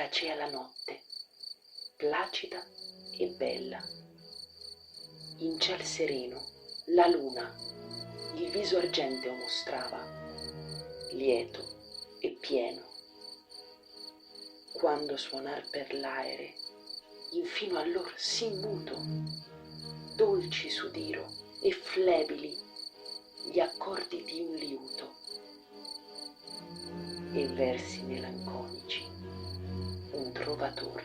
tacea la notte, placida e bella. In ciel sereno la luna il viso argenteo mostrava, lieto e pieno. Quando suonar per l'aere, infino allor sì muto, dolci s'udiro e flebili gli accordi di un liuto, e versi melanconici un trovator